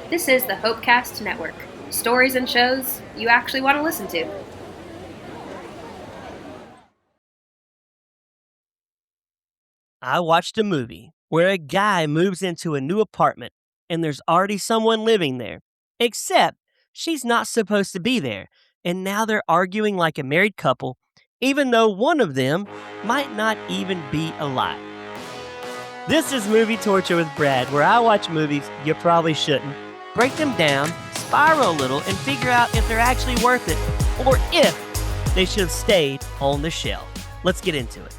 This is the Hopecast Network. Stories and shows you actually want to listen to. I watched a movie where a guy moves into a new apartment and there's already someone living there, except she's not supposed to be there. And now they're arguing like a married couple, even though one of them might not even be alive. This is Movie Torture with Brad, where I watch movies you probably shouldn't, break them down, spiral a little, and figure out if they're actually worth it or if they should have stayed on the shelf. Let's get into it.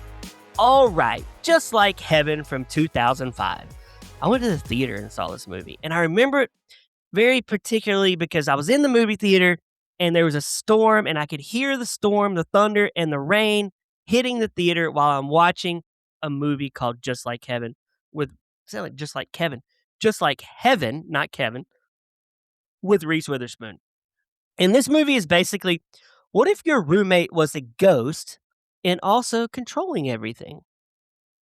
All right, Just Like Heaven from 2005. I went to the theater and saw this movie, and I remember it very particularly because I was in the movie theater and there was a storm, and I could hear the storm, the thunder, and the rain hitting the theater while I'm watching a movie called Just Like Heaven with sound like Just Like Kevin, Just Like Heaven, not Kevin, with Reese Witherspoon. And this movie is basically, what if your roommate was a ghost and also controlling everything?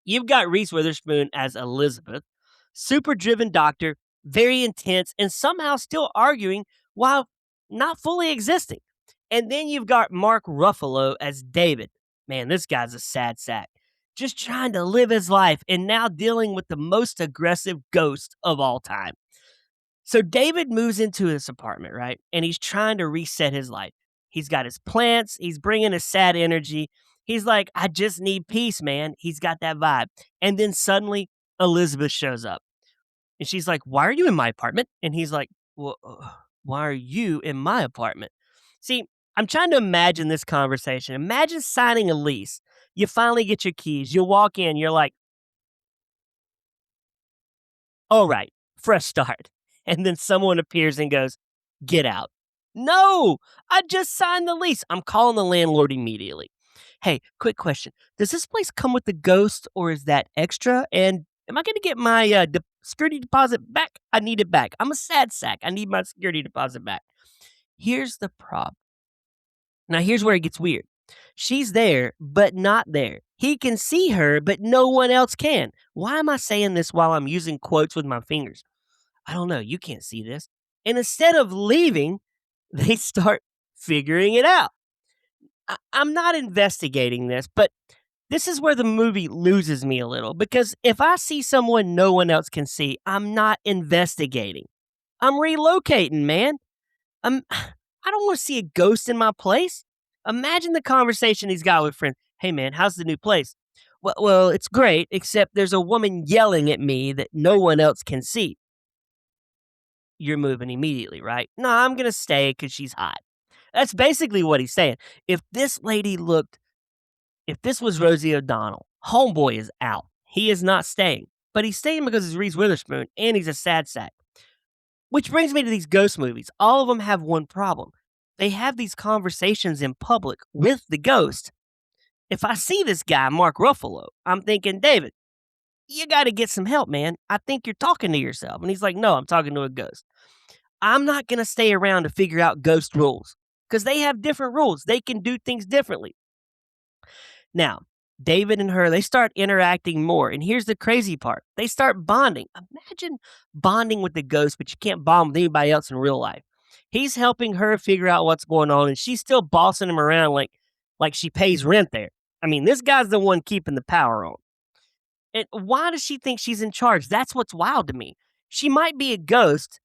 You've got Reese Witherspoon as Elizabeth, super driven doctor, very intense, and somehow still arguing while not fully existing. And then you've got Mark Ruffalo as David. Man, this guy's a sad sack. Just trying to live his life and now dealing with the most aggressive ghost of all time. So David moves into this apartment, right? And he's trying to reset his life. He's got his plants, he's bringing a sad energy. He's like, I just need peace, man. He's got that vibe. And then suddenly Elizabeth shows up. And she's like, why are you in my apartment? And he's like, well, why are you in my apartment? See, I'm trying to imagine this conversation. Imagine signing a lease. You finally get your keys. You walk in. You're like, all right, fresh start. And then someone appears and goes, get out. No, I just signed the lease. I'm calling the landlord immediately. Hey, quick question. Does this place come with the ghost or is that extra? And am I going to get my security deposit back? I need it back. I'm a sad sack. I need my security deposit back. Here's the problem. Now, here's where it gets weird. She's there, but not there. He can see her, but no one else can. Why am I saying this while I'm using quotes with my fingers? I don't know. You can't see this. And instead of leaving, they start figuring it out. I'm not investigating this, but this is where the movie loses me a little because if I see someone no one else can see, I'm not investigating. I'm relocating, man. I don't want to see a ghost in my place. Imagine the conversation he's got with friends. Hey, man, how's the new place? Well, it's great, except there's a woman yelling at me that no one else can see. You're moving immediately, right? No, I'm going to stay because she's hot. That's basically what he's saying. If this was Rosie O'Donnell, homeboy is out. He is not staying. But he's staying because it's Reese Witherspoon and he's a sad sack. Which brings me to these ghost movies. All of them have one problem. They have these conversations in public with the ghost. If I see this guy, Mark Ruffalo, I'm thinking, David, you got to get some help, man. I think you're talking to yourself. And he's like, no, I'm talking to a ghost. I'm not going to stay around to figure out ghost rules because they have different rules. They can do things differently. Now, David and her, they start interacting more. And here's the crazy part. They start bonding. Imagine bonding with the ghost, but you can't bond with anybody else in real life. He's helping her figure out what's going on, and she's still bossing him around like she pays rent there. I mean, this guy's the one keeping the power on. And why does she think she's in charge? That's what's wild to me. She might be a ghost,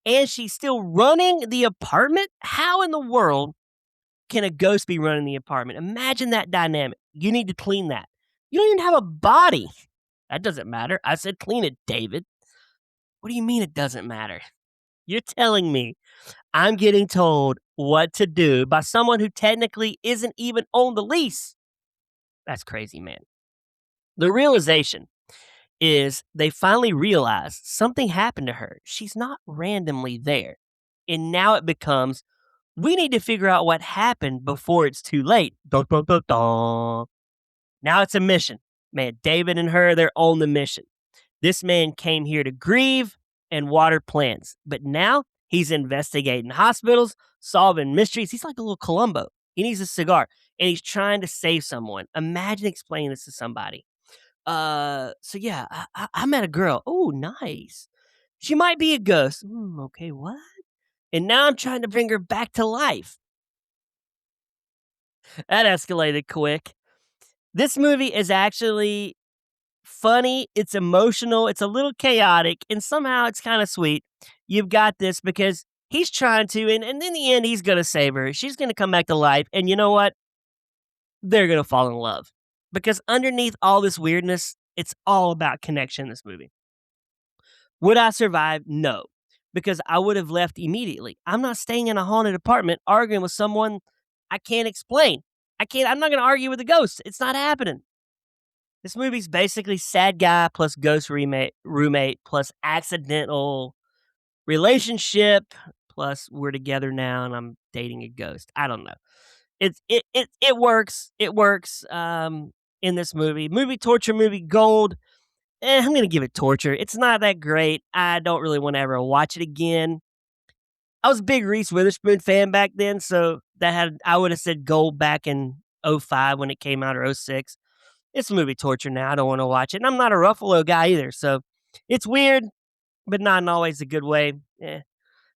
and she's still running the apartment? How in the world can a ghost be running the apartment? Imagine that dynamic. You need to clean that. You don't even have a body. That doesn't matter. I said clean it, David. What do you mean it doesn't matter? You're telling me I'm getting told what to do by someone who technically isn't even on the lease. That's crazy, man. The realization is they finally realize something happened to her. She's not randomly there. And now it becomes, we need to figure out what happened before it's too late. Dun, dun, dun, dun. Now it's a mission. Man, David and her, they're on the mission. This man came here to grieve and water plants. But now he's investigating hospitals, solving mysteries. He's like a little Columbo. He needs a cigar. And he's trying to save someone. Imagine explaining this to somebody. So yeah, I met a girl. Oh, nice. She might be a ghost. Okay, what? And now I'm trying to bring her back to life. That escalated quick. This movie is actually funny, it's emotional, it's a little chaotic, and somehow it's kind of sweet. You've got this because he's trying to, and in the end, he's going to save her. She's going to come back to life. And you know what? They're going to fall in love. Because underneath all this weirdness, it's all about connection in this movie. Would I survive? No. Because I would have left immediately. I'm not staying in a haunted apartment arguing with someone I can't explain. I'm not going to argue with a ghost. It's not happening. This movie's basically sad guy plus ghost roommate plus accidental relationship plus we're together now and I'm dating a ghost. I don't know. It works. It works in this movie. Torture movie gold. I'm gonna give it torture. It's not that great. I don't really want to ever watch it again. I was a big Reese Witherspoon fan back then, so I would have said gold back in 05 when it came out, or 06. It's movie torture now. I don't want to watch it. And I'm not a Ruffalo guy either, so it's weird, but not in always a good way.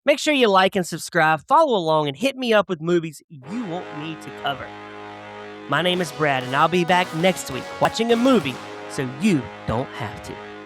Make sure you like and subscribe, follow along, and hit me up with movies you want me to cover. My name is Brad, and I'll be back next week watching a movie so you don't have to.